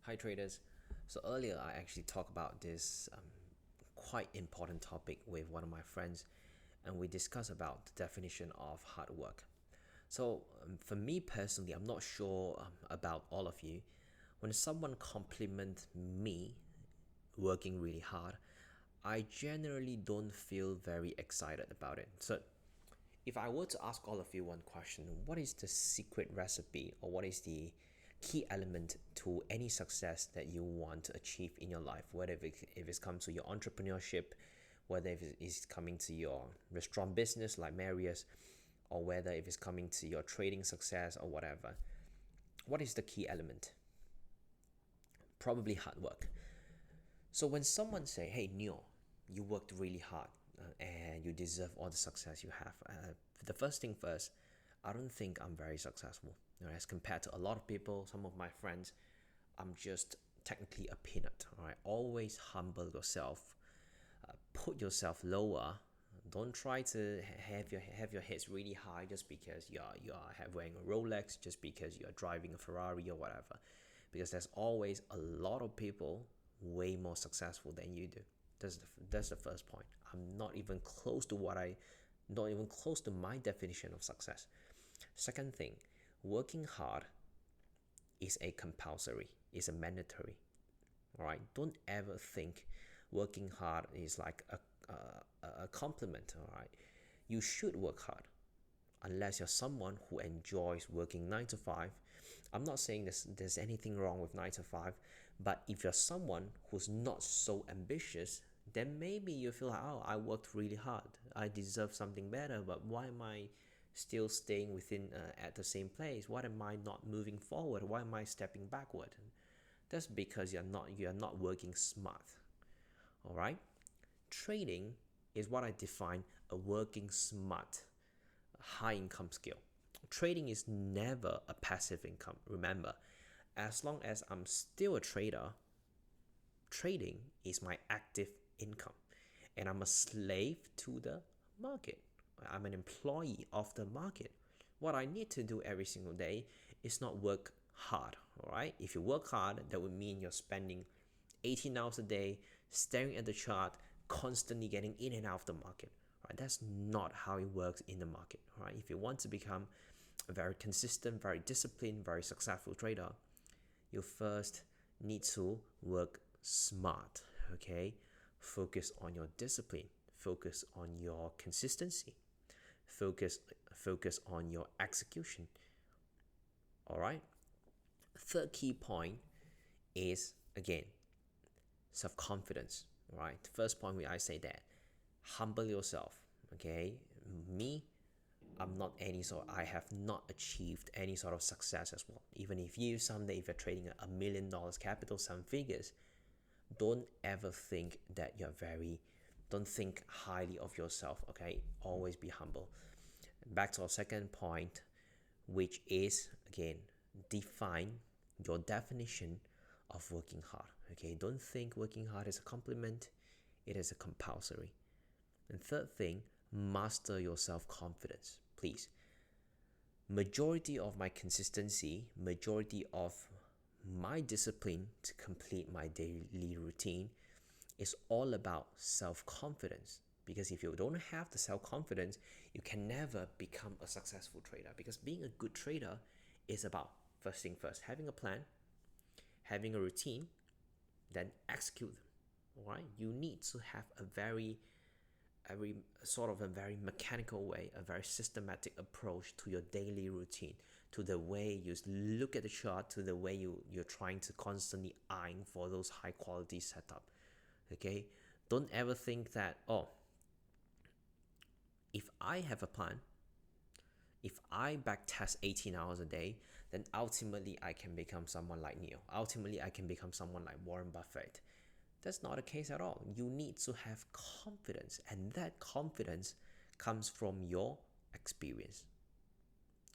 Hi traders. So earlier I actually talked about this quite important topic with one of my friends, and we discussed about the definition of hard work. So for me personally, I'm not sure about all of you. When someone compliments me working really hard, I generally don't feel very excited about it. So if I were to ask all of you one question, what is the secret recipe or what is the key element to any success that you want to achieve in your life, whether if it's come to your entrepreneurship, whether if it's coming to your restaurant business like Marius, or whether if it's coming to your trading success or whatever, what is the key element? Probably hard work. So when someone say, "Hey Neil, you worked really hard and you deserve all the success you have," the first thing first, I don't think I'm very successful. As compared to a lot of people, some of my friends, I'm just technically a peanut. All right, always humble yourself, put yourself lower. Don't try to have your heads really high just because you are wearing a Rolex, just because you are driving a Ferrari or whatever, because there's always a lot of people way more successful than you do. That's the first point. I'm not even close to not even close to my definition of success. Second thing, working hard is a compulsory, is a mandatory. All right, don't ever think working hard is like a compliment. All right, you should work hard unless you're someone who enjoys working 9 to 5. I'm not saying there's anything wrong with 9 to 5, but if you're someone who's not so ambitious, then maybe you feel like, oh, I worked really hard, I deserve something better, but why am I still staying within at the same place? Why am I not moving forward? Why am I stepping backward? That's because you're not working smart. All right, trading is what I define a working smart high income skill. Trading is never a passive income. Remember, as long as I'm still a trader, trading is my active income. And I'm a slave to the market. I'm an employee of the market. What I need to do every single day is not work hard, all right? If you work hard, that would mean you're spending 18 hours a day staring at the chart, constantly getting in and out of the market. Right? That's not how it works in the market. Right? If you want to become a very consistent, very disciplined, very successful trader, you first need to work smart. Okay, focus on your discipline, focus on your consistency, focus on your execution. All right. Third key point is again self-confidence. Right. First point where I say that humble yourself. Okay, me, I have not achieved any sort of success as well. Even if you someday, if you're trading $1 million capital, some figures, don't ever think that don't think highly of yourself. Okay, always be humble. Back to our second point, which is again, define your definition of working hard. Okay, don't think working hard is a compliment, it is a compulsory. And third thing, master your self-confidence. Please. Majority of my consistency, majority of my discipline to complete my daily routine is all about self-confidence. Because if you don't have the self-confidence, you can never become a successful trader. Because being a good trader is about, first thing first, having a plan, having a routine, then execute them. All right? You need to have a very mechanical way, a very systematic approach to your daily routine, to the way you look at the chart, to the way you're trying to constantly eyeing for those high quality setup. Okay, don't ever think that, oh, if I have a plan, if I backtest 18 hours a day, then ultimately I can become someone like Neil. Ultimately I can become someone like Warren Buffett. That's not the case at all. You need to have confidence, and that confidence comes from your experience.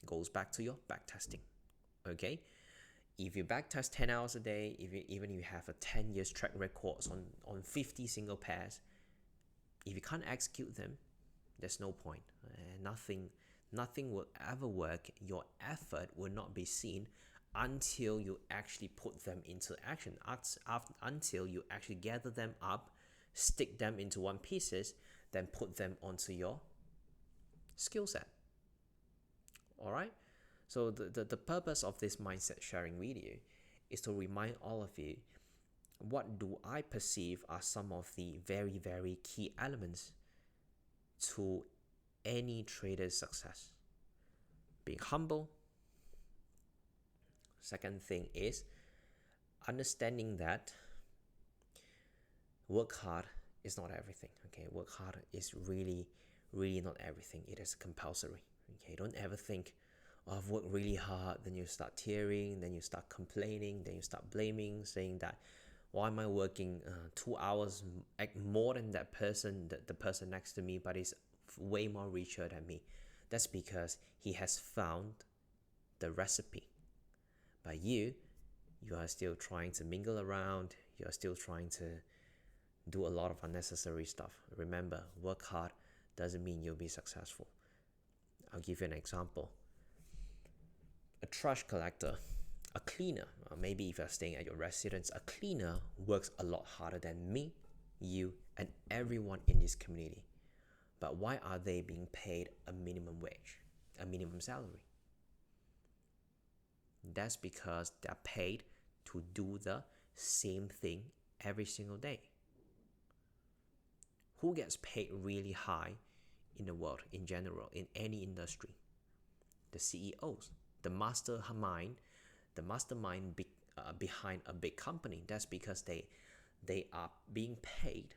Goes back to your backtesting. Okay? If you backtest 10 hours a day, even if you have a 10 years track record on 50 single pairs, if you can't execute them, there's no point. Nothing will ever work. Your effort will not be seen until you actually put them into action, until you actually gather them up, stick them into one pieces, then put them onto your skill set. All right. So the purpose of this mindset sharing video is to remind all of you, what do I perceive are some of the very, very key elements to any trader's success. Being humble. Second thing is understanding that work hard is not everything. Okay, work hard is really, really not everything. It is compulsory. Okay, don't ever think, oh, I've worked really hard, then you start tearing, then you start complaining, then you start blaming, saying that, why am I working 2 hours more than that person, the person next to me, but is way more richer than me? That's because he has found the recipe. But you are still trying to mingle around, you are still trying to do a lot of unnecessary stuff. Remember, work hard doesn't mean you'll be successful. I'll give you an example. A trash collector, a cleaner, or maybe if you're staying at your residence, a cleaner works a lot harder than me, you, and everyone in this community. But why are they being paid a minimum wage, a minimum salary? That's because they're paid to do the same thing every single day. Who gets paid really high in the world in general, in any industry? The CEOs, the mastermind behind a big company. That's because they are being paid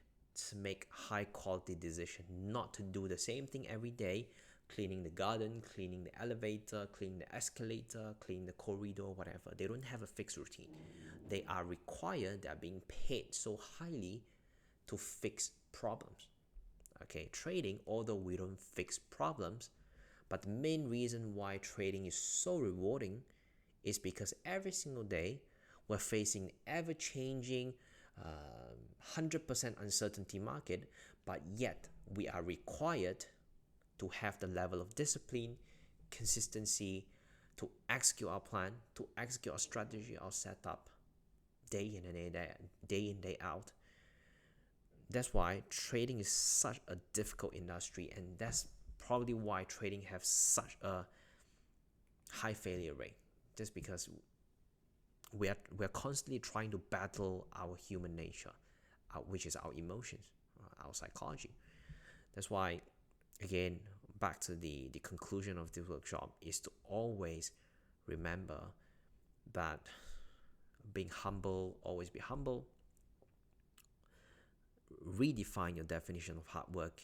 to make high quality decisions, not to do the same thing every day, cleaning the garden, cleaning the elevator, cleaning the escalator, cleaning the corridor, whatever. They don't have a fixed routine. They are being paid so highly to fix problems. Okay, trading, although we don't fix problems, but the main reason why trading is so rewarding is because every single day we're facing ever-changing 100% uncertainty market, but yet we are required to have the level of discipline, consistency, to execute our plan, to execute our strategy, our setup, day in and day out. That's why trading is such a difficult industry, and that's probably why trading has such a high failure rate. Just because we're constantly trying to battle our human nature, which is our emotions, our psychology. That's why, again, back to the conclusion of this workshop is to always remember that being humble, always be humble. Redefine your definition of hard work,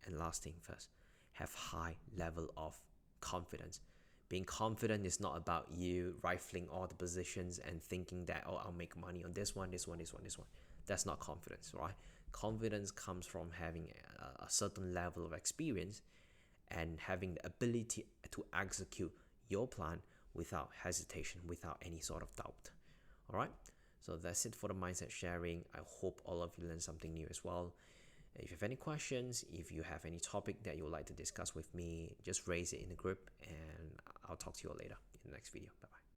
and last thing first, have high level of confidence. Being confident is not about you rifling all the positions and thinking that, oh, I'll make money on this one. That's not confidence, right? Confidence comes from having a certain level of experience and having the ability to execute your plan without hesitation, without any sort of doubt. All right? So that's it for the mindset sharing. I hope all of you learned something new as well. If you have any questions, if you have any topic that you would like to discuss with me, just raise it in the group and I'll talk to you all later in the next video. Bye-bye.